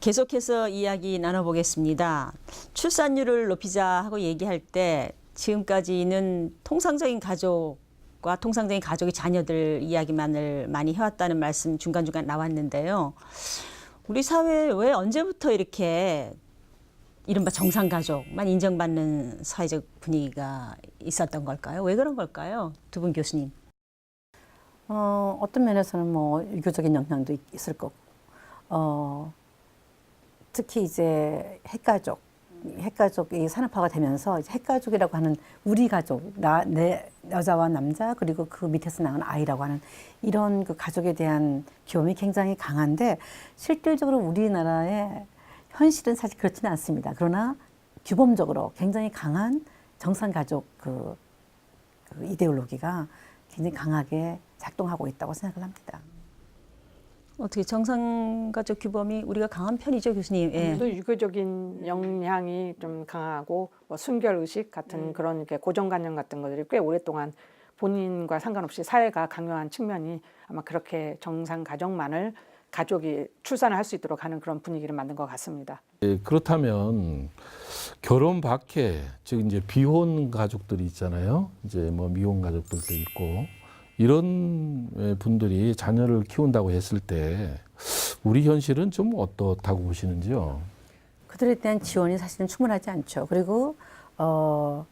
계속해서 이야기 나눠보겠습니다. 출산율을 높이자 하고 얘기할 때 지금까지는 통상적인 가족과 통상적인 가족의 자녀들 이야기만을 많이 해왔다는 말씀 중간중간 나왔는데요. 우리 사회에 왜 언제부터 이렇게 이른바 정상가족만 인정받는 사회적 분위기가 있었던 걸까요? 왜 그런 걸까요? 두 분 교수님. 어떤 면에서는 뭐 유교적인 영향도 있을 거고, 특히 이제 핵가족이 산업화가 되면서 이제 핵가족이라고 하는 우리 가족, 내 여자와 남자 그리고 그 밑에서 나온 아이라고 하는 이런 그 가족에 대한 교험이 굉장히 강한데 실질적으로 우리나라의 현실은 사실 그렇지는 않습니다. 그러나 규범적으로 굉장히 강한 정상가족 그 이데올로기가 굉장히 강하게 작동하고 있다고 생각을 합니다. 어떻게 정상가족 규범이 우리가 강한 편이죠, 교수님? 예. 또 유교적인 영향이 좀 강하고 뭐 순결의식 같은 그런 이렇게 고정관념 같은 것들이 꽤 오랫동안 본인과 상관없이 사회가 강요한 측면이 아마 그렇게 정상가족만을 가족이 출산을 할 수 있도록 하는 그런 분위기를 만든 것 같습니다. 그렇다면 결혼 밖에 즉 이제 비혼 가족들이 있잖아요. 이제 뭐 미혼 가족들도 있고 이런 분들이 자녀를 키운다고 했을 때 우리 현실은 좀 어떻다고 보시는지요? 그들에 대한 지원이 사실은 충분하지 않죠. 그리고 뭐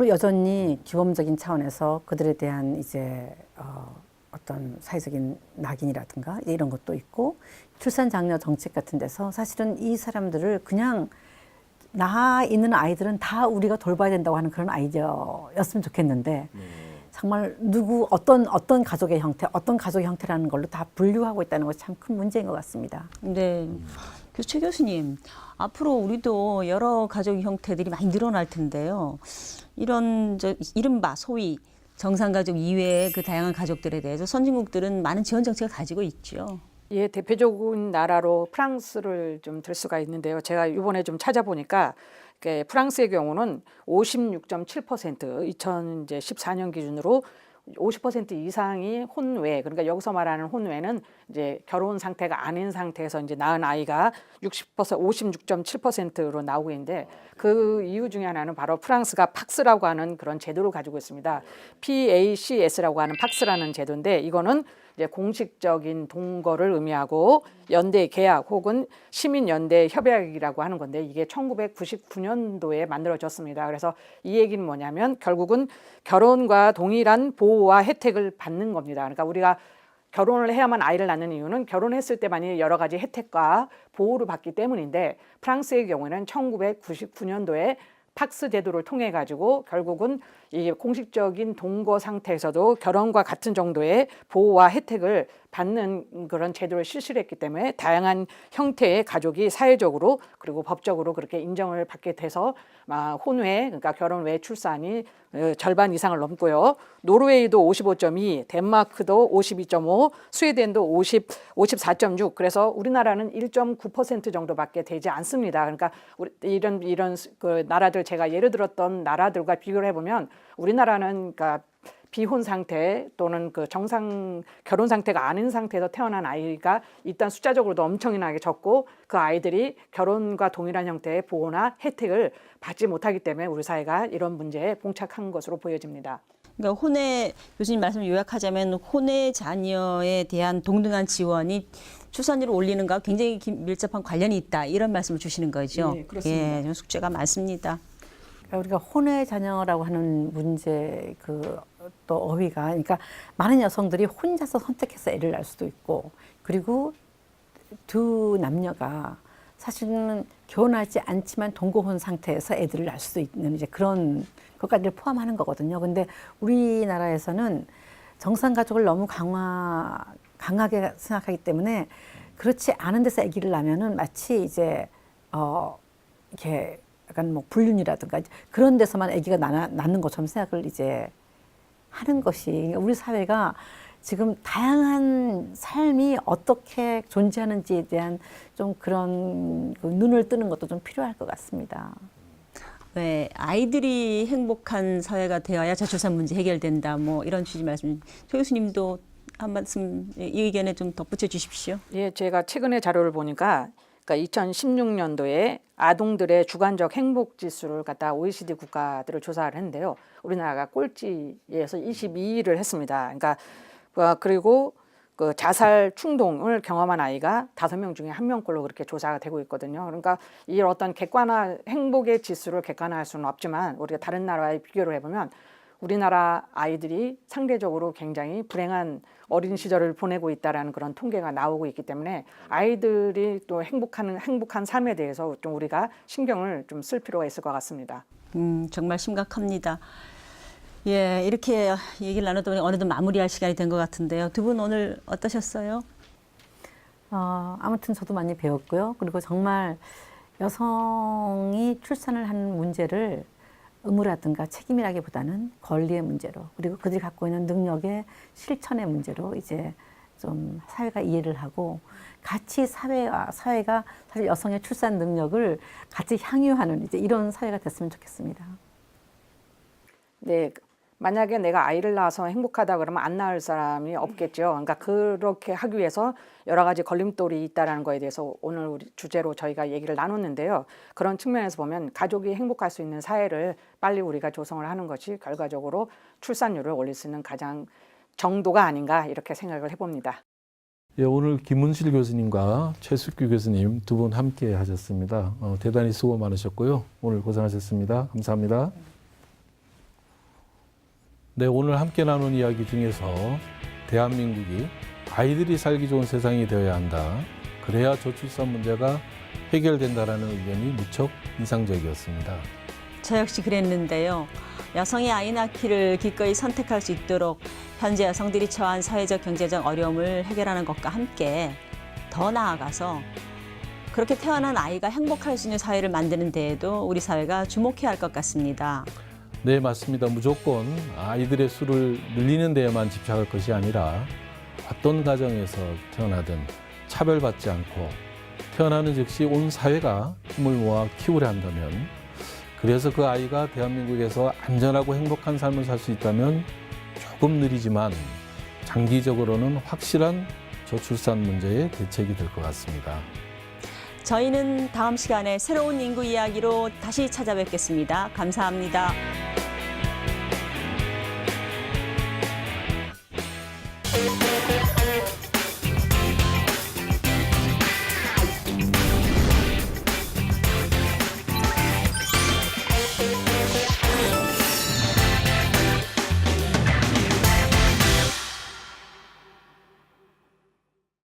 여전히 규범적인 차원에서 그들에 대한 이제 어떤 사회적인 낙인이라든가 이런 것도 있고 출산 장려 정책 같은 데서 사실은 이 사람들을 그냥 나아 있는 아이들은 다 우리가 돌봐야 된다고 하는 그런 아이디어였으면 좋겠는데 정말 어떤 가족의 형태, 어떤 가족의 형태라는 걸로 다 분류하고 있다는 것이 참 큰 문제인 것 같습니다. 네. 최 교수님, 앞으로 우리도 여러 가족 형태들이 많이 늘어날 텐데요. 이런 이른바 소위 정상가족 이외의 그 다양한 가족들에 대해서 선진국들은 많은 지원 정책을 가지고 있죠. 예, 대표적인 나라로 프랑스를 좀 들 수가 있는데요. 제가 이번에 좀 찾아보니까 프랑스의 경우는 56.7% 2014년 기준으로 50% 이상이 혼외, 그러니까 여기서 말하는 혼외는 이제 결혼 상태가 아닌 상태에서 이제 낳은 아이가 56.7%로 나오고 있는데 그 이유 중에 하나는 바로 프랑스가 팍스라고 하는 그런 제도를 가지고 있습니다. PACS라고 하는 팍스라는 제도인데 이거는 이제 공식적인 동거를 의미하고 연대 계약 혹은 시민연대 협약이라고 하는 건데 이게 1999년도에 만들어졌습니다. 그래서 이 얘기는 뭐냐면 결국은 결혼과 동일한 보호와 혜택을 받는 겁니다. 그러니까 우리가 결혼을 해야만 아이를 낳는 이유는 결혼했을 때만이 여러 가지 혜택과 보호를 받기 때문인데 프랑스의 경우에는 1999년도에 팍스 제도를 통해 가지고 결국은 이 공식적인 동거 상태에서도 결혼과 같은 정도의 보호와 혜택을 받는 그런 제도를 실시를 했기 때문에 다양한 형태의 가족이 사회적으로 그리고 법적으로 그렇게 인정을 받게 돼서 혼외, 그러니까 결혼 외 출산이 절반 이상을 넘고요. 노르웨이도 55.2, 덴마크도 52.5, 스웨덴도 54.6. 그래서 우리나라는 1.9% 정도밖에 되지 않습니다. 그러니까 이런 그 나라들 제가 예를 들었던 나라들과 비교를 해보면 우리나라는 그러니까 비혼 상태 또는 그 정상 결혼 상태가 아닌 상태에서 태어난 아이가 일단 숫자적으로도 엄청나게 적고 그 아이들이 결혼과 동일한 형태의 보호나 혜택을 받지 못하기 때문에 우리 사회가 이런 문제에 봉착한 것으로 보여집니다. 그러니까 혼외 교수님 말씀을 요약하자면 혼외 자녀에 대한 동등한 지원이 출산율을 올리는 것과 굉장히 밀접한 관련이 있다 이런 말씀을 주시는 거죠. 네, 그렇습니다. 예, 숙제가 많습니다. 그러니까 우리가 혼외 자녀라고 하는 문제 또 어휘가 그러니까 많은 여성들이 혼자서 선택해서 애를 낳을 수도 있고 그리고 두 남녀가 사실은 결혼하지 않지만 동거혼 상태에서 애들을 낳을 수도 있는 이제 그런 것까지를 포함하는 거거든요. 근데 우리나라에서는 정상가족을 너무 강하게 생각하기 때문에 그렇지 않은 데서 아기를 낳으면은 마치 이제 이렇게 약간 뭐 불륜이라든가 그런 데서만 아기가 낳는 것처럼 생각을 이제 하는 것이 우리 사회가 지금 다양한 삶이 어떻게 존재하는지에 대한 좀 그런 그 눈을 뜨는 것도 좀 필요할 것 같습니다. 네, 아이들이 행복한 사회가 되어야 저출산 문제 해결된다. 뭐 이런 취지 말씀. 최 교수님도 한 말씀 이 의견에 좀 덧붙여 주십시오. 예, 제가 최근에 자료를 보니까 그러니까 2016년도에 아동들의 주관적 행복 지수를 갖다 OECD 국가들을 조사를 했는데요. 우리나라가 꼴찌에서 22위를 했습니다. 그러니까 그리고 그 자살 충동을 경험한 아이가 5명 중에 1명꼴로 그렇게 조사가 되고 있거든요. 그러니까 이 어떤 객관화 행복의 지수를 객관화할 수는 없지만 우리가 다른 나라에 비교를 해보면 우리나라 아이들이 상대적으로 굉장히 불행한 어린 시절을 보내고 있다라는 그런 통계가 나오고 있기 때문에 아이들이 또 행복한 삶에 대해서 좀 우리가 신경을 좀 쓸 필요가 있을 것 같습니다. 정말 심각합니다. 예, 이렇게 얘기를 나누다 보니 어느덧 마무리할 시간이 된 것 같은데요. 두 분 오늘 어떠셨어요? 아무튼 저도 많이 배웠고요. 그리고 정말 여성이 출산을 하는 문제를 의무라든가 책임이라기보다는 권리의 문제로, 그리고 그들이 갖고 있는 능력의 실천의 문제로 이제 좀 사회가 이해를 하고 같이 사회가 사실 여성의 출산 능력을 같이 향유하는 이제 이런 사회가 됐으면 좋겠습니다. 네. 만약에 내가 아이를 낳아서 행복하다 그러면 안 낳을 사람이 없겠죠. 그러니까 그렇게 하기 위해서 여러 가지 걸림돌이 있다는 거에 대해서 오늘 우리 주제로 저희가 얘기를 나눴는데요. 그런 측면에서 보면 가족이 행복할 수 있는 사회를 빨리 우리가 조성을 하는 것이 결과적으로 출산율을 올릴 수 있는 가장 정도가 아닌가 이렇게 생각을 해봅니다. 예, 오늘 김문실 교수님과 최숙규 교수님 두 분 함께 하셨습니다. 대단히 수고 많으셨고요. 오늘 고생하셨습니다. 감사합니다. 네, 오늘 함께 나눈 이야기 중에서 대한민국이 아이들이 살기 좋은 세상이 되어야 한다. 그래야 저출산 문제가 해결된다라는 의견이 무척 인상적이었습니다. 저 역시 그랬는데요. 여성이 아이 낳기를 기꺼이 선택할 수 있도록 현재 여성들이 처한 사회적 경제적 어려움을 해결하는 것과 함께 더 나아가서 그렇게 태어난 아이가 행복할 수 있는 사회를 만드는 데에도 우리 사회가 주목해야 할 것 같습니다. 네, 맞습니다. 무조건 아이들의 수를 늘리는 데에만 집착할 것이 아니라 어떤 가정에서 태어나든 차별받지 않고 태어나는 즉시 온 사회가 힘을 모아 키우려 한다면, 그래서 그 아이가 대한민국에서 안전하고 행복한 삶을 살 수 있다면 조금 느리지만 장기적으로는 확실한 저출산 문제의 대책이 될 것 같습니다. 저희는 다음 시간에 새로운 인구 이야기로 다시 찾아뵙겠습니다. 감사합니다.